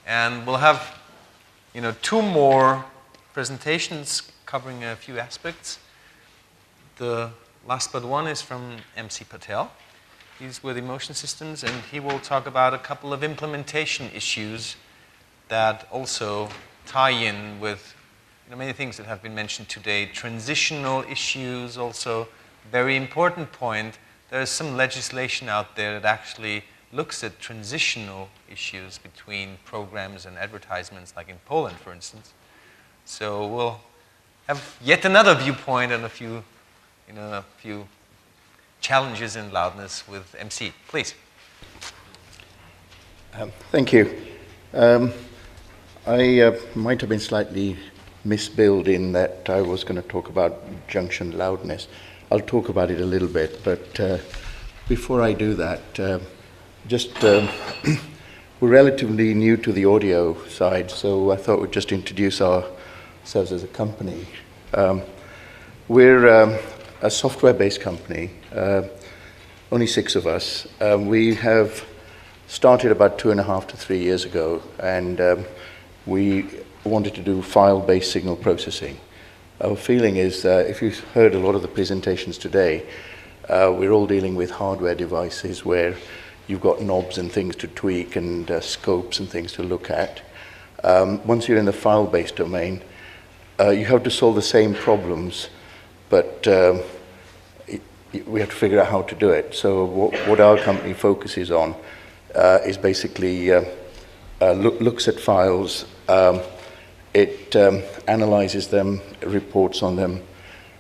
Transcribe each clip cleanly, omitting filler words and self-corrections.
And we'll have, two more presentations covering a few aspects. The last but one is from MC Patel. He's with Emotion Systems, and he will talk about a couple of implementation issues that also tie in with many things that have been mentioned today. Transitional issues also, very important point. There is some legislation out there that actually looks at transitional issues between programs and advertisements, like in Poland, for instance. So we'll have yet another viewpoint and a few challenges in loudness with MC. Please. Thank you. I might have been slightly misbilled in that I was going to talk about junction loudness. I'll talk about it a little bit, but before I do that, we're relatively new to the audio side, so I thought we'd just introduce ourselves as a company. We're a software-based company, only 6 of us. We have started about 2.5 to 3 years ago, and we wanted to do file-based signal processing. Our feeling is that if you've heard a lot of the presentations today, we're all dealing with hardware devices where you've got knobs and things to tweak and scopes and things to look at. Once you're in the file-based domain, you have to solve the same problems, but we have to figure out how to do it. So what our company focuses on is basically looks at files, it analyzes them, reports on them.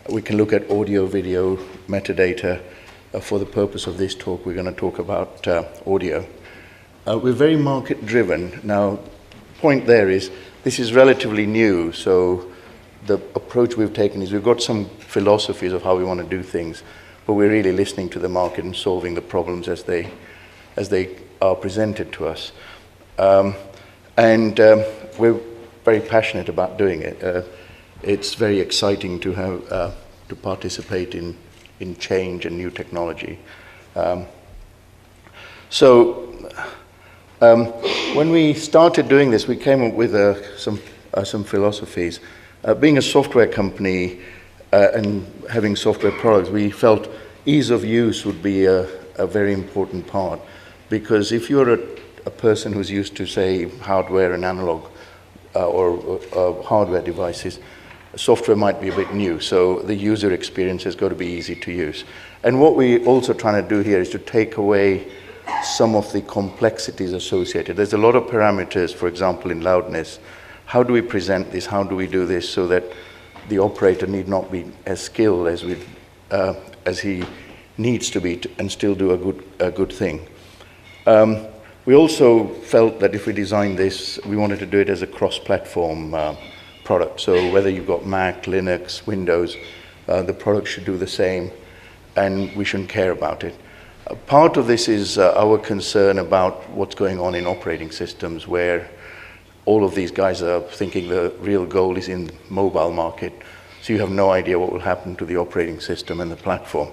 We can look at audio, video, metadata. For the purpose of this talk, we're going to talk about audio. We're very market driven. Now, the point there is, this is relatively new, so the approach we've taken is we've got some philosophies of how we want to do things, but we're really listening to the market and solving the problems as they are presented to us. We're very passionate about doing it. It's very exciting to have to participate in change and new technology. When we started doing this, we came up with some philosophies. Being a software company and having software products, we felt ease of use would be a very important part, because if you're a person who's used to, say, hardware and analog or hardware devices, software might be a bit new, so the user experience has got to be easy to use. And what we're also trying to do here is to take away some of the complexities associated. There's a lot of parameters, for example, in loudness. How do we present this? How do we do this so that the operator need not be as skilled as he needs to be and still do a good thing? We also felt that if we designed this, we wanted to do it as a cross-platform product. So whether you've got Mac, Linux, Windows, the product should do the same, and we shouldn't care about it. Part of this is our concern about what's going on in operating systems, where all of these guys are thinking the real goal is in the mobile market, so you have no idea what will happen to the operating system and the platform.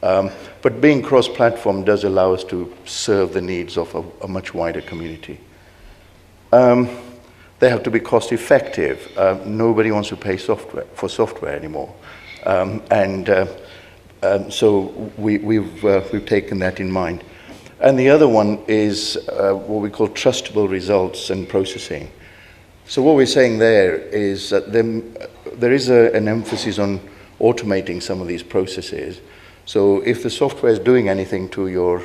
But being cross-platform does allow us to serve the needs of a much wider community. They have to be cost-effective. Nobody wants to pay for software anymore, so we've taken that in mind. And the other one is what we call trustable results and processing. So what we're saying there is that there is an emphasis on automating some of these processes. So if the software is doing anything to your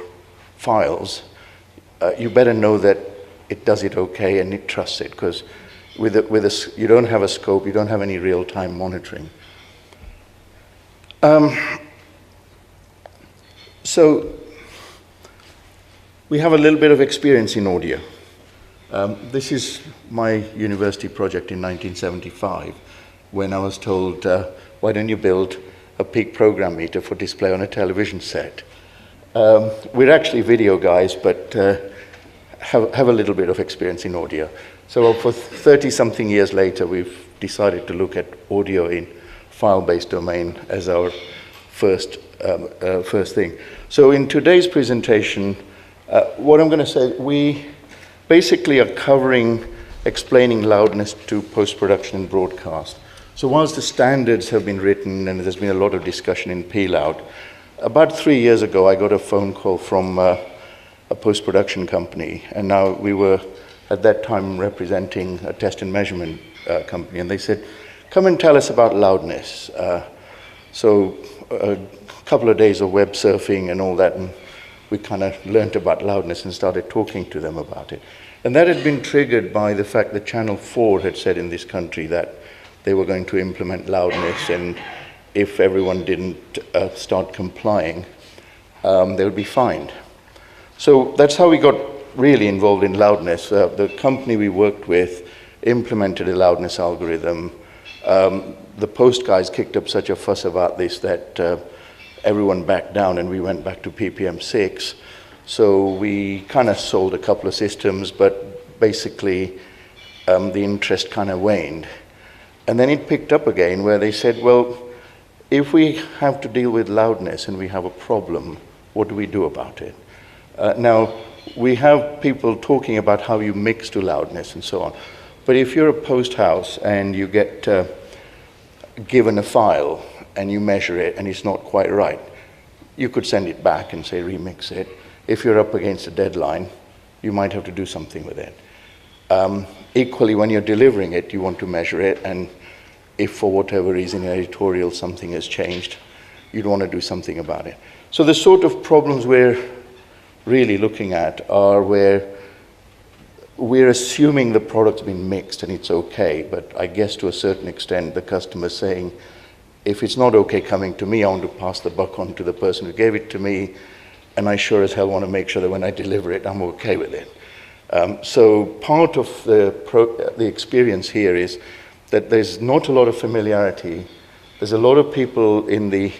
files, you better know that it does it okay and it trusts it, because you don't have a scope, you don't have any real-time monitoring. So we have a little bit of experience in audio. This is my university project in 1975, when I was told, why don't you build a peak program meter for display on a television set? We're actually video guys, but have a little bit of experience in audio. So for 30-something years later, we've decided to look at audio in file-based domain as our first thing. So in today's presentation, what I'm going to say, basically are covering, explaining loudness to post-production and broadcast. So whilst the standards have been written and there's been a lot of discussion in P-Loud, about 3 years ago I got a phone call from a post-production company, and now we were at that time representing a test and measurement company, and they said, come and tell us about loudness. So a couple of days of web surfing and all that, and we kind of learnt about loudness and started talking to them about it. And that had been triggered by the fact that Channel 4 had said in this country that they were going to implement loudness, and if everyone didn't start complying, they would be fined. So that's how we got really involved in loudness. The company we worked with implemented a loudness algorithm. The post guys kicked up such a fuss about this that everyone backed down, and we went back to PPM 6. So we kind of sold a couple of systems, but basically the interest kind of waned. And then it picked up again where they said, well, if we have to deal with loudness and we have a problem, what do we do about it? Now, we have people talking about how you mix to loudness and so on. But if you're a post house and you get given a file and you measure it and it's not quite right, you could send it back and say remix it. If you're up against a deadline, you might have to do something with it. Equally, when you're delivering it, you want to measure it, and if for whatever reason in editorial something has changed, you'd want to do something about it. So the sort of problems we're really looking at are where we're assuming the product's been mixed and it's okay, but I guess to a certain extent the customer's saying, if it's not okay coming to me, I want to pass the buck on to the person who gave it to me, and I sure as hell want to make sure that when I deliver it, I'm okay with it. So part of the experience here is that there's not a lot of familiarity. There's a lot of people in the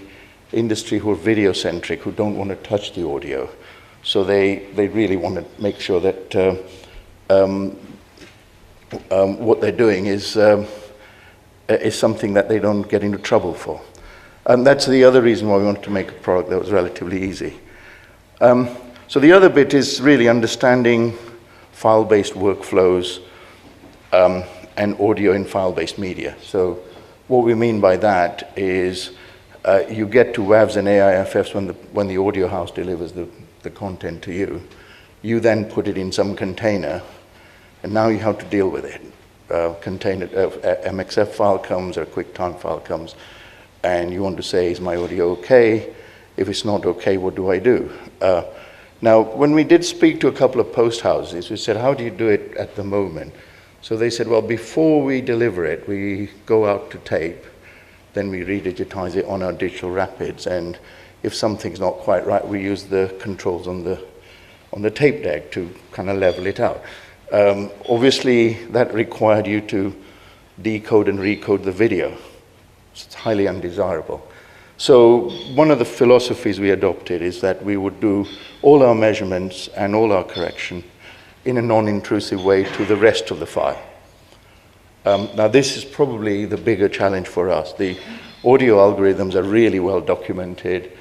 industry who are video-centric, who don't want to touch the audio. So they really want to make sure that what they're doing is something that they don't get into trouble for. And that's the other reason why we wanted to make a product that was relatively easy. So the other bit is really understanding file-based workflows and audio in file-based media. So what we mean by that is you get to WAVs and AIFFs when the audio house delivers the content to you. You then put it in some container, and now you have to deal with it. MXF file comes or a QuickTime file comes, and you want to say, is my audio okay? If it's not okay, what do I do? Now, when we did speak to a couple of post houses, we said, how do you do it at the moment? So they said, well, before we deliver it, we go out to tape, then we redigitize it on our digital rapids, and if something's not quite right, we use the controls on the tape deck to kind of level it out. Obviously, that required you to decode and recode the video. It's highly undesirable. So one of the philosophies we adopted is that we would do all our measurements and all our correction in a non-intrusive way to the rest of the file. Now this is probably the bigger challenge for us. The audio algorithms are really well documented.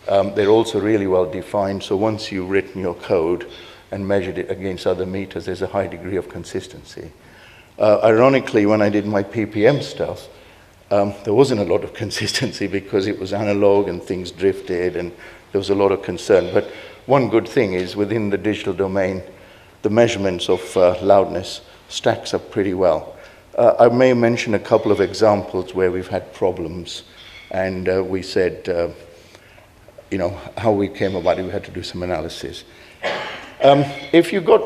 They're also really well defined, so once you've written your code and measured it against other meters, there's a high degree of consistency. Ironically, when I did my PPM stuff, there wasn't a lot of consistency because it was analog and things drifted and there was a lot of concern. But one good thing is within the digital domain, the measurements of loudness stacks up pretty well. I may mention a couple of examples where we've had problems, and we said, you know, how we came about it, we had to do some analysis. If you've got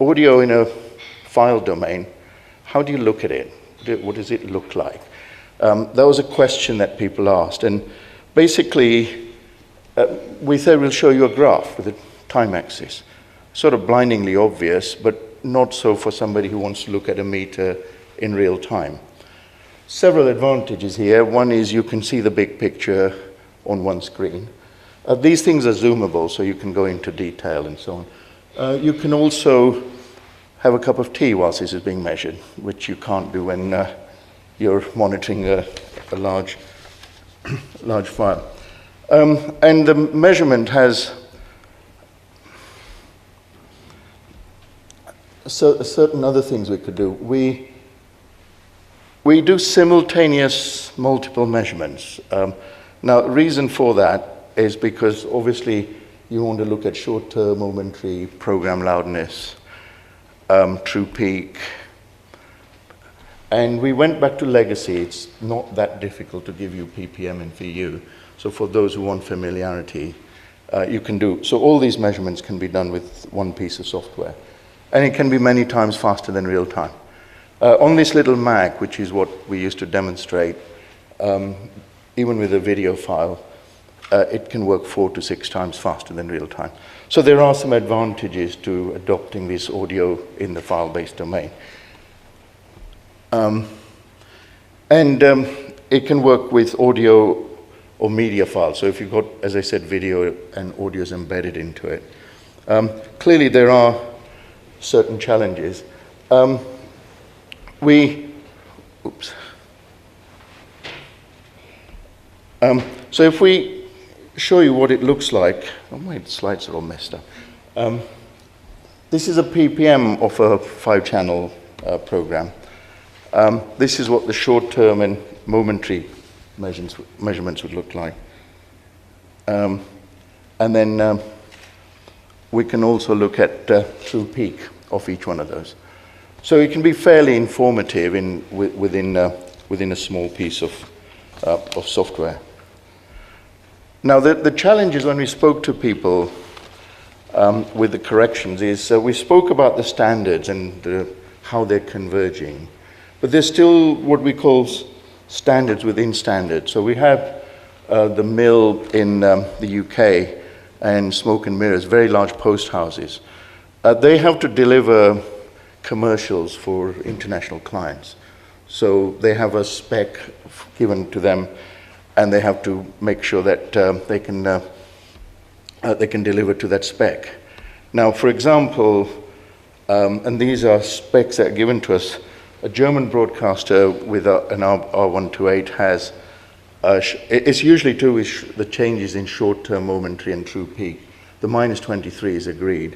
audio in a file domain, how do you look at it? What does it look like? That was a question that people asked, and basically we said we'll show you a graph with a time axis. Sort of blindingly obvious, but not so for somebody who wants to look at a meter in real time. Several advantages here. One is you can see the big picture on one screen. These things are zoomable, so you can go into detail and so on. You can also have a cup of tea whilst this is being measured, which you can't do when you're monitoring a large file. And the measurement has certain other things we could do. We do simultaneous multiple measurements. Now, the reason for that is because obviously you want to look at short-term, momentary, program loudness, true peak. And we went back to legacy. It's not that difficult to give you ppm and VU. So for those who want familiarity, you can do. So all these measurements can be done with one piece of software. And it can be many times faster than real time. On this little Mac, which is what we used to demonstrate, even with a video file, it can work 4 to 6 times faster than real time. So there are some advantages to adopting this audio in the file-based domain. It can work with audio or media files. So if you've got, as I said, video and audio is embedded into it. Clearly there are certain challenges. So if we show you what it looks like, oh, my slides are all messed up. This is a ppm of a 5-channel program. This is what the short-term and momentary measurements would look like. And then we can also look at true peak of each one of those. So it can be fairly informative within a small piece of software. Now, the challenges when we spoke to people with the corrections is we spoke about the standards and how they're converging. But there's still what we call standards within standards. So we have the Mill in the UK and Smoke and Mirrors, very large post houses. They have to deliver commercials for international clients. So they have a spec given to them, and they have to make sure that they can deliver to that spec. Now, for example, and these are specs that are given to us, a German broadcaster with an R128 has, it's usually to the changes in short-term, momentary, and true peak. The -23 is agreed.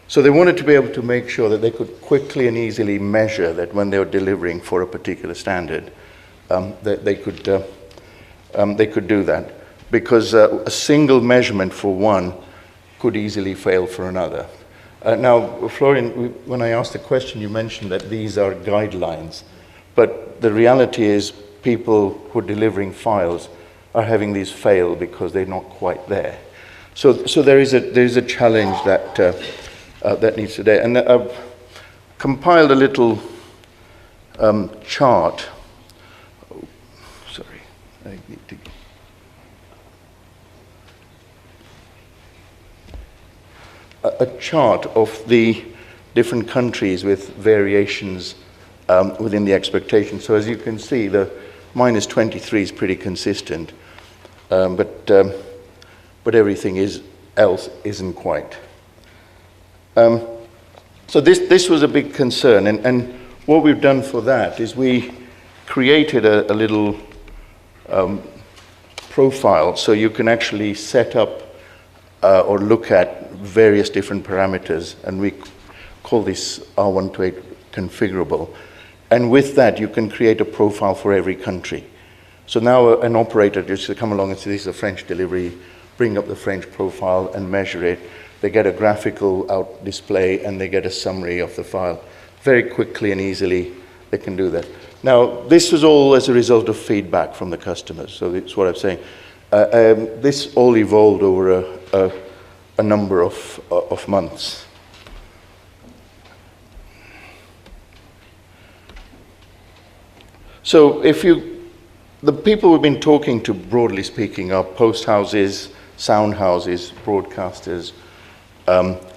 So they wanted to be able to make sure that they could quickly and easily measure that when they were delivering for a particular standard, that they could do that. Because a single measurement for one could easily fail for another. Now, Florian, when I asked the question, you mentioned that these are guidelines. But the reality is people who are delivering files are having these fail because they're not quite there. So there is a challenge that needs to be there. And I've compiled a little chart. Oh, sorry, I need to. A chart of the different countries with variations within the expectation. So as you can see, the -23 is pretty consistent, but everything else isn't quite. So this was a big concern, and what we've done for that is we created a little profile, so you can actually set up or look at various different parameters, and we call this R128 configurable. And with that, you can create a profile for every country. So now an operator just to come along and say, this is a French delivery, bring up the French profile and measure it. They get a graphical out display, and they get a summary of the file. Very quickly and easily, they can do that. Now, this was all as a result of feedback from the customers, so that's what I'm saying. This all evolved over a number of months. So the people we've been talking to, broadly speaking, are post houses, sound houses, broadcasters,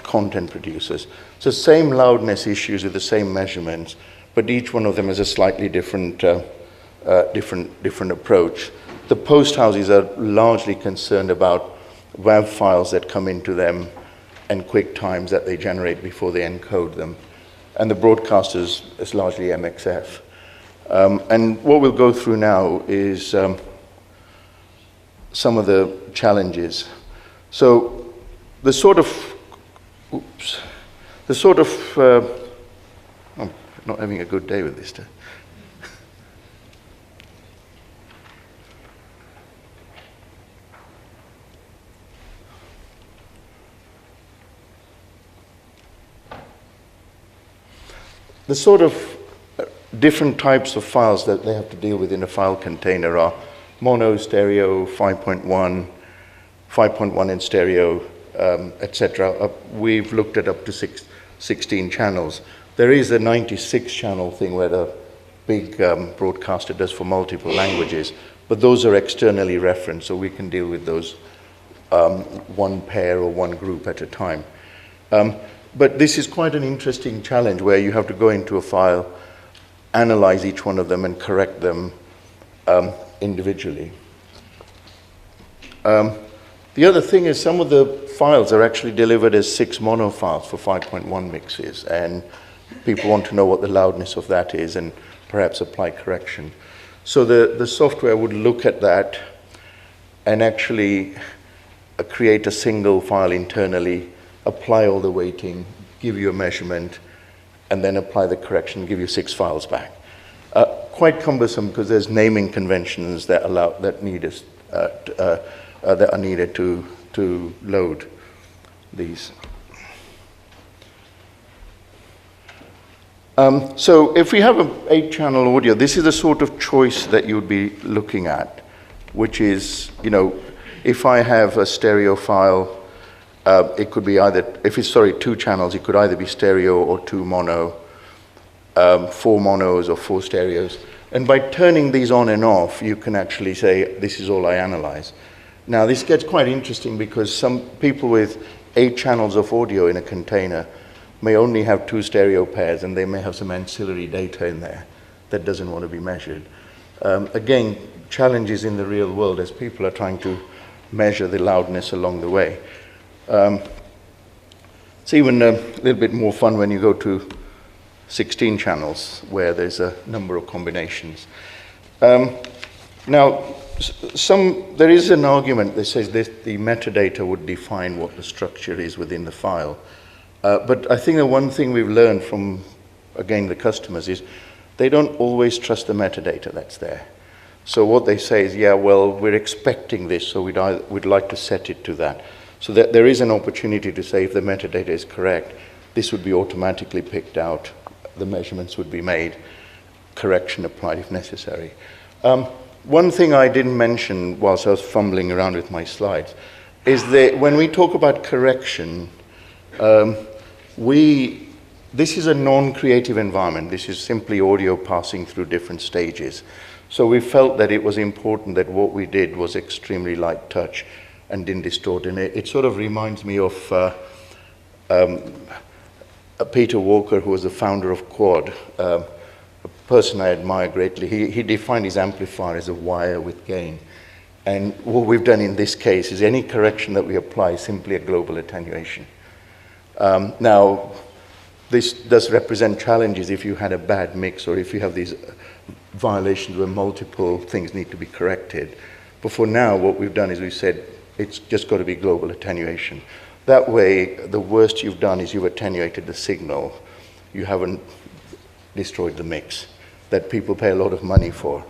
content producers. So same loudness issues with the same measurements, but each one of them has a slightly different approach. The post houses are largely concerned about WAV files that come into them and quick times that they generate before they encode them. And the broadcasters is largely MXF. And what we'll go through now is some of the challenges. So the sort of I'm not having a good day with this. The sort of different types of files that they have to deal with in a file container are mono, stereo, 5.1, 5.1 in stereo, etc. We've looked at up to 16 channels. There is a 96 channel thing where the big broadcaster does for multiple languages, but those are externally referenced, so we can deal with those one pair or one group at a time. But this is quite an interesting challenge where you have to go into a file, analyze each one of them, and correct them individually. The other thing is some of the files are actually delivered as 6 mono files for 5.1 mixes, and people want to know what the loudness of that is and perhaps apply correction. So the software would look at that and actually create a single file internally, apply all the weighting, give you a measurement, and then apply the correction, give you 6 files back. Quite cumbersome because there's naming conventions that are needed to load these. So if we have an 8-channel audio, this is the sort of choice that you would be looking at, which is, if I have a stereo file, it could be either, if it's, 2 channels, it could either be stereo or 2 mono, 4 monos or 4 stereos. And by turning these on and off, you can actually say, this is all I analyze. Now, this gets quite interesting because some people with 8 channels of audio in a container may only have 2 stereo pairs, and they may have some ancillary data in there that doesn't want to be measured. Again, challenges in the real world as people are trying to measure the loudness along the way. It's even a little bit more fun when you go to 16 channels where there's a number of combinations. Now, there is an argument that says that the metadata would define what the structure is within the file. But I think the one thing we've learned from, again, the customers is they don't always trust the metadata that's there. So what they say is, yeah, well, we're expecting this, so we'd like to set it to that. So that there is an opportunity to say if the metadata is correct, this would be automatically picked out, the measurements would be made, correction applied if necessary. One thing I didn't mention whilst I was fumbling around with my slides is that when we talk about correction, this is a non-creative environment. This is simply audio passing through different stages. So we felt that it was important that what we did was extremely light touch and didn't distort. And it sort of reminds me of Peter Walker, who was the founder of Quad, a person I admire greatly. He defined his amplifier as a wire with gain. And what we've done in this case is any correction that we apply is simply a global attenuation. Now, this does represent challenges if you had a bad mix or if you have these violations where multiple things need to be corrected. But for now, what we've done is we've said it's just got to be global attenuation. That way, the worst you've done is you've attenuated the signal. You haven't destroyed the mix that people pay a lot of money for.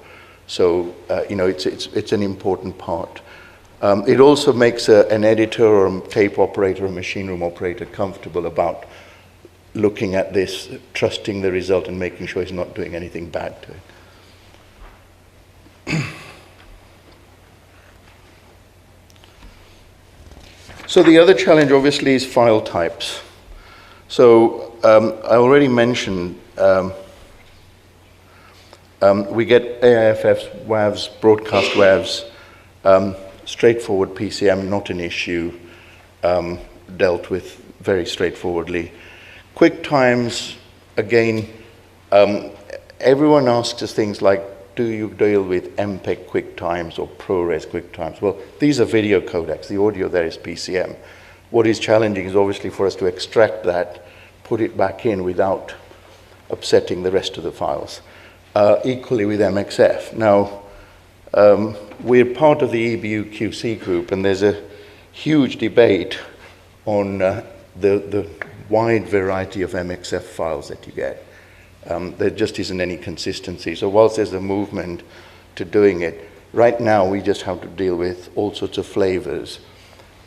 So, it's an important part. It also makes an editor or a tape operator or machine room operator comfortable about looking at this, trusting the result and making sure it's not doing anything bad to it. So the other challenge obviously is file types. So I already mentioned we get AIFFs, WAVs, broadcast WAVs, straightforward PCM, not an issue, dealt with very straightforwardly. QuickTimes, again, everyone asks us things like, do you deal with MPEG QuickTimes or ProRes QuickTimes? Well, these are video codecs. The audio there is PCM. What is challenging is obviously for us to extract that, put it back in without upsetting the rest of the files. Equally with MXF. Now, we're part of the EBU QC group, and there's a huge debate on the wide variety of MXF files that you get. There just isn't any consistency. So whilst there's a movement to doing it, right now we just have to deal with all sorts of flavors.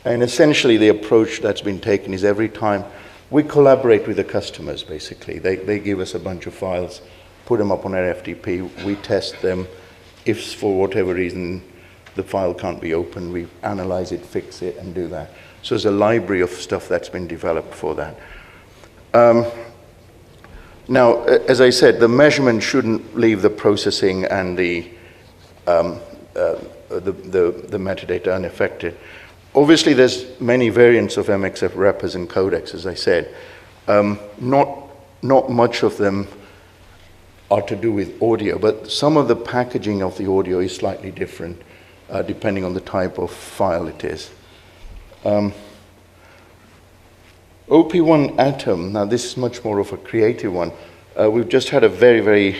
And essentially the approach that's been taken is every time we collaborate with the customers, basically. They give us a bunch of files, put them up on our FTP, we test them. If for whatever reason the file can't be opened, we analyze it, fix it, and do that. So there's a library of stuff that's been developed for that. Now, as I said, the measurement shouldn't leave the processing and the metadata unaffected. Obviously, there's many variants of MXF wrappers and codecs, as I said. Not much of them are to do with audio, but some of the packaging of the audio is slightly different, depending on the type of file it is. OP1 Atom, now this is much more of a creative one. We've just had a very, very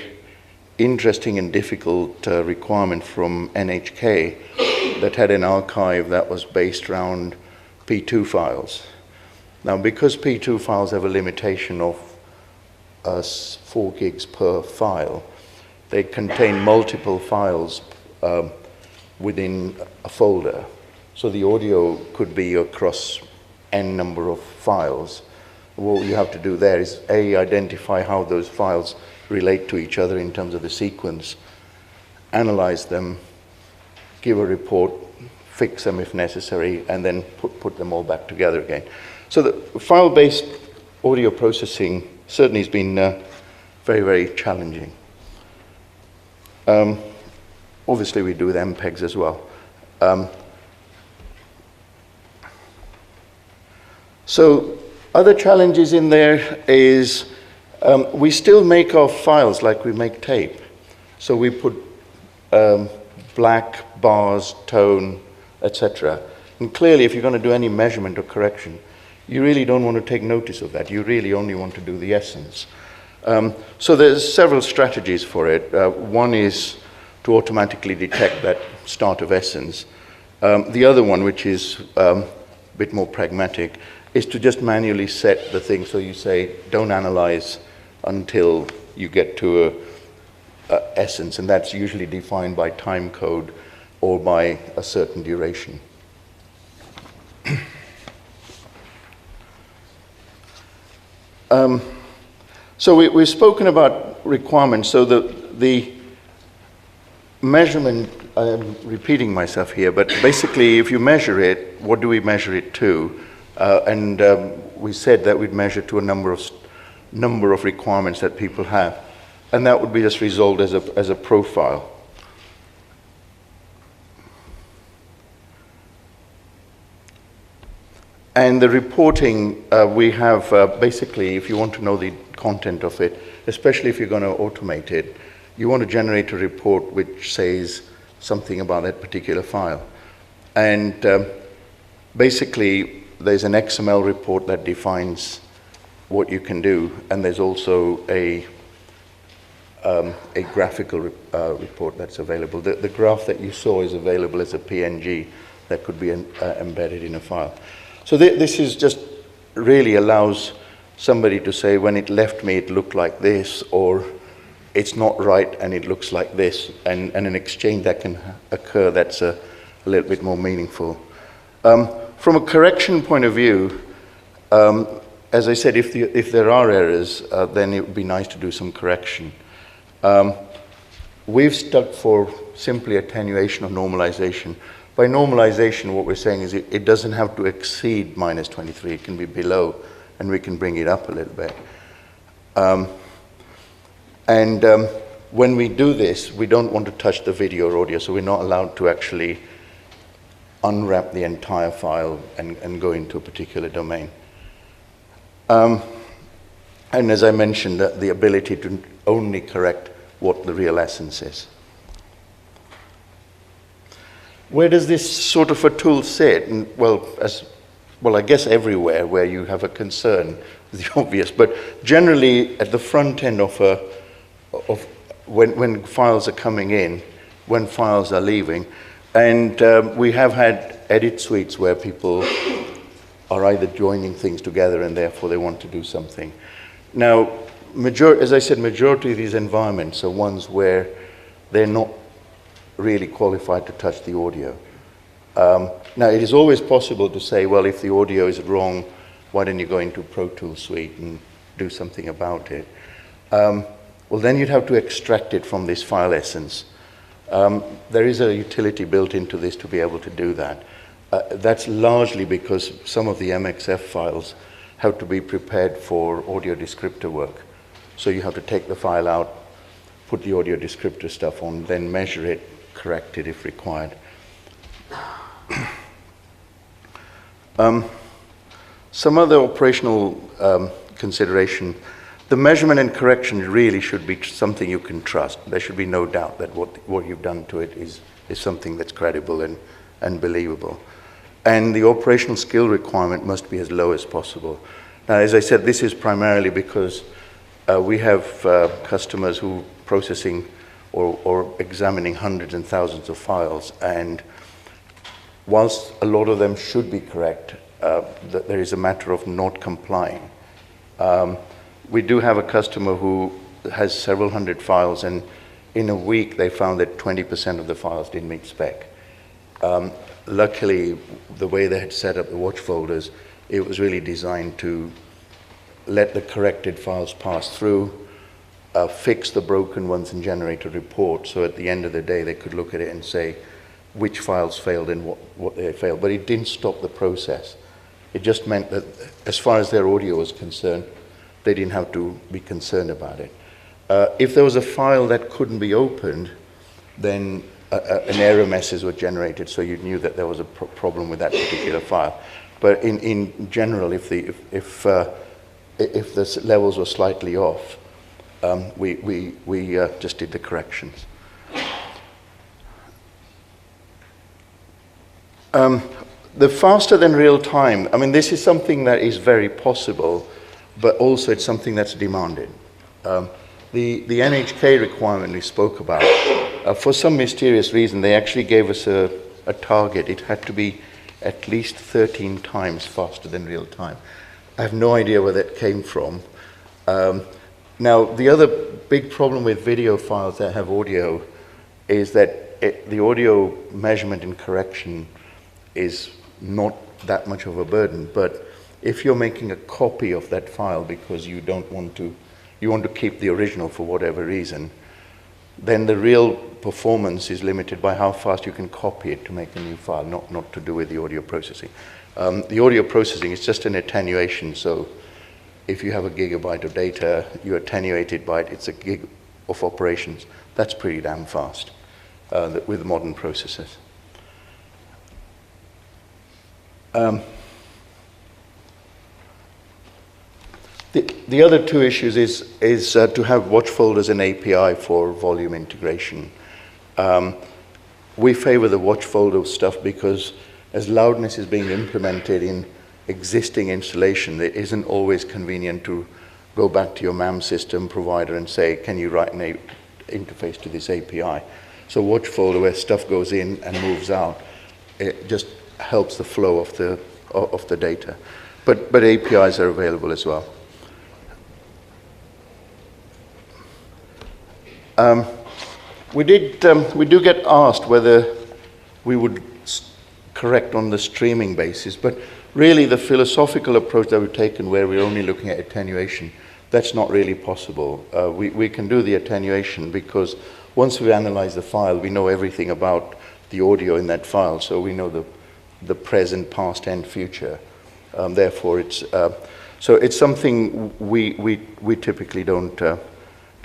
interesting and difficult requirement from NHK that had an archive that was based around P2 files. Now, because P2 files have a limitation of 4 gigs per file, they contain multiple files within a folder. So the audio could be across n number of files. What you have to do there is A, identify how those files relate to each other in terms of the sequence, analyze them, give a report, fix them if necessary, and then put them all back together again. So the file-based audio processing certainly has been very, very challenging. Obviously, we do with MPEGs as well. So other challenges in there is we still make our files like we make tape. So we put black, bars, tone, etc. And clearly, if you're going to do any measurement or correction, you really don't want to take notice of that. You really only want to do the essence. So there's several strategies for it. One is to automatically detect that start of essence. The other one, which is a bit more pragmatic, is to just manually set the thing. So you say, don't analyze until you get to a essence, and that's usually defined by time code or by a certain duration. So we've spoken about requirements. So the measurement, I'm repeating myself here, but basically if you measure it, what do we measure it to? And we said that we'd measure to a number of requirements that people have. And that would be just resolved as a profile. And the reporting, we have basically, if you want to know the content of it, especially if you're going to automate it, you want to generate a report which says something about that particular file. And basically, there's an XML report that defines what you can do, and there's also a graphical report that's available. The graph that you saw is available as a PNG that could be embedded in a file. So this is just really allows somebody to say, when it left me, it looked like this, or it's not right and it looks like this, and an exchange that can occur that's a little bit more meaningful. From a correction point of view, as I said, if there are errors, then it would be nice to do some correction. We've stuck for simply attenuation or normalization. By normalization, what we're saying is it doesn't have to exceed minus 23. It can be below, and we can bring it up a little bit. When we do this, we don't want to touch the video or audio, so we're not allowed to actually unwrap the entire file and go into a particular domain. And as I mentioned, the ability to only correct what the real essence is. Where does this sort of a tool sit? And well, I guess everywhere where you have a concern is the obvious, but generally at the front end of when files are coming in, when files are leaving, and we have had edit suites where people are either joining things together and therefore they want to do something. Now, as I said, majority of these environments are ones where they're not really qualified to touch the audio. Now, it is always possible to say, well, if the audio is wrong, why don't you go into Pro Tools Suite and do something about it? Well, then you'd have to extract it from this file essence. There is a utility built into this to be able to do that. That's largely because some of the MXF files have to be prepared for audio descriptor work. So you have to take the file out, put the audio descriptor stuff on, then measure it, correct it if required. Some other operational consideration. The measurement and correction really should be something you can trust. There should be no doubt that what you've done to it is something that's credible and believable. And the operational skill requirement must be as low as possible. Now, as I said, this is primarily because we have customers who are processing or examining hundreds and thousands of files, and whilst a lot of them should be correct, there is a matter of not complying. We do have a customer who has several hundred files, and in a week they found that 20% of the files didn't meet spec. Luckily, the way they had set up the watch folders, it was really designed to let the corrected files pass through, fix the broken ones and generate a report, so at the end of the day they could look at it and say which files failed and what they failed. But it didn't stop the process. It just meant that as far as their audio was concerned, they didn't have to be concerned about it. If there was a file that couldn't be opened, then an error message was generated, so you knew that there was a problem with that particular file. But in general, if the levels were slightly off, we just did the corrections. The faster than real time, I mean, this is something that is very possible, but also it's something that's demanded. The NHK requirement we spoke about, for some mysterious reason, they actually gave us a target. It had to be at least 13 times faster than real time. I have no idea where that came from. Now, the other big problem with video files that have audio is that the audio measurement and correction is not that much of a burden, but if you're making a copy of that file because you want to keep the original for whatever reason, then the real performance is limited by how fast you can copy it to make a new file, not to do with the audio processing. The audio processing is just an attenuation, so if you have a gigabyte of data, you attenuate it by it's a gig of operations. That's pretty damn fast with modern processors. The other two issues is to have watch folders and API for volume integration. We favor the watch folder stuff because as Loudness is being implemented in existing installation, it isn't always convenient to go back to your MAM system provider and say, can you write an interface to this API? So watch folder where stuff goes in and moves out, it just helps the flow of the data. But APIs are available as well. We do get asked whether we would correct on the streaming basis, but really the philosophical approach that we've taken where we're only looking at attenuation, that's not really possible. We can do the attenuation because once we analyze the file, we know everything about the audio in that file, so we know the present, past, and future. Therefore, it's something we typically don't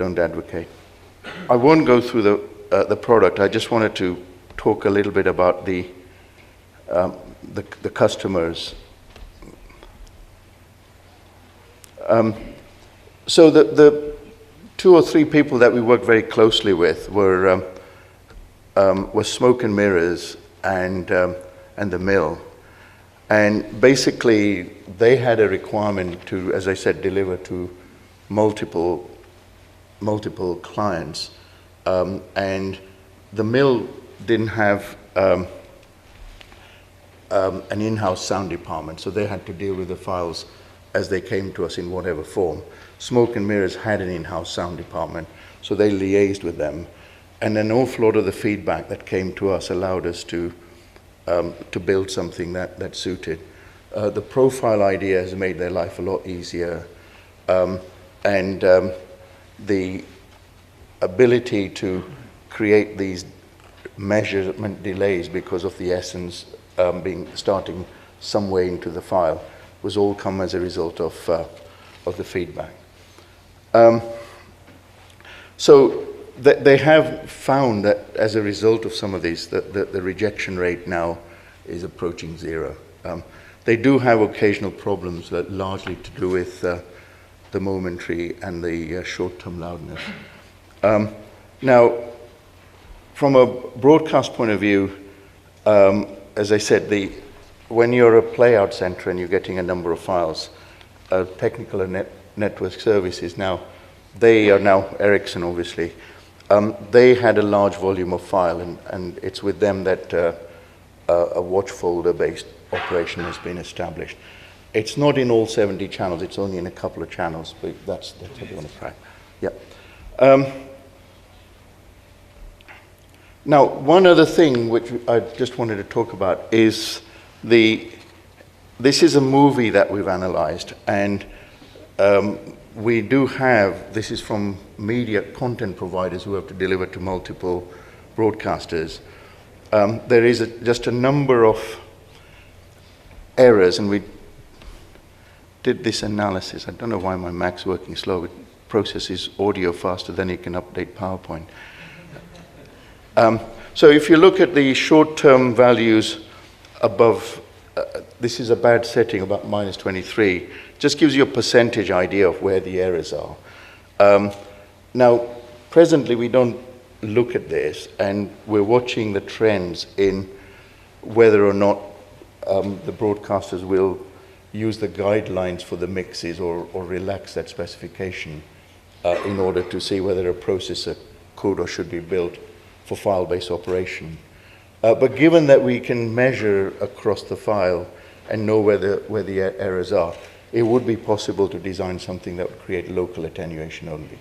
advocate. I won't go through the product. I just wanted to talk a little bit about the customers. So the 2 or 3 people that we worked very closely with were Smoke and Mirrors and the Mill. And basically, they had a requirement to, as I said, deliver to multiple clients. And the Mill didn't have an in-house sound department, so they had to deal with the files as they came to us in whatever form. Smoke and Mirrors had an in-house sound department, so they liaised with them. And an awful lot of the feedback that came to us allowed us to build something that suited. The profile idea has made their life a lot easier, and the ability to create these measurement delays because of the essence starting some way into the file was all come as a result of the feedback. So they have found that as a result of some of these, that the rejection rate now is approaching zero. They do have occasional problems that largely to do with the momentary and the short-term loudness. Now, from a broadcast point of view, as I said, when you're a playout center and you're getting a number of files, technical and network services now, they are now Ericsson, obviously. They had a large volume of file, and it's with them that a watch folder-based operation has been established. It's not in all 70 channels, it's only in a couple of channels, but that's what you want to try. Yeah. Now, one other thing which I just wanted to talk about is this is a movie that we've analyzed, and we do have, this is from media content providers who have to deliver to multiple broadcasters. There is just a number of errors, and we did this analysis. I don't know why my Mac's working slow. It processes audio faster than it can update PowerPoint. So if you look at the short-term values above, this is a bad setting, about -23, just gives you a percentage idea of where the errors are. Now, presently we don't look at this, and we're watching the trends in whether or not the broadcasters will use the guidelines for the mixes or relax that specification in order to see whether a processor could or should be built for file-based operation. But given that we can measure across the file and know where the errors are, it would be possible to design something that would create local attenuation only.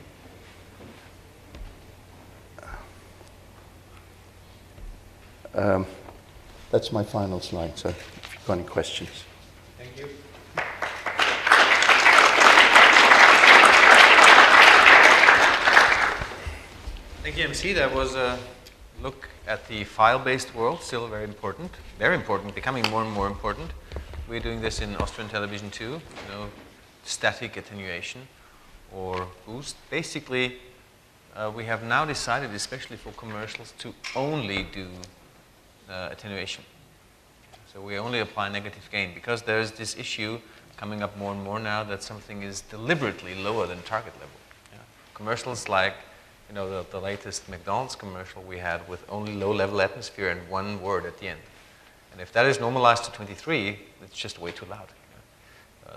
That's my final slide, so if you've got any questions. Thank you. Thank you, MC. That was a look at the file-based world, still very important, becoming more and more important. We're doing this in Austrian television too, static attenuation or boost. Basically, we have now decided, especially for commercials, to only do attenuation. So we only apply negative gain because there's this issue coming up more and more now that something is deliberately lower than target level. Yeah. Commercials like the latest McDonald's commercial we had with only low-level atmosphere and one word at the end. And if that is normalized to 23, it's just way too loud.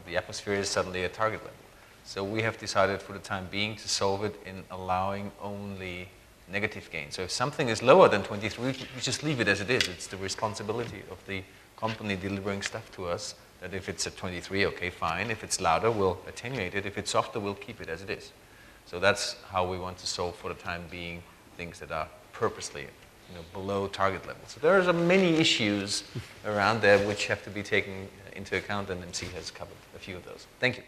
The atmosphere is suddenly at target level. So we have decided for the time being to solve it in allowing only negative gain. So if something is lower than 23, we just leave it as it is. It's the responsibility of the company delivering stuff to us that if it's at 23, okay, fine. If it's louder, we'll attenuate it. If it's softer, we'll keep it as it is. So that's how we want to solve for the time being things that are purposely below target level. So there are many issues around there which have to be taken into account, and MC has covered a few of those. Thank you.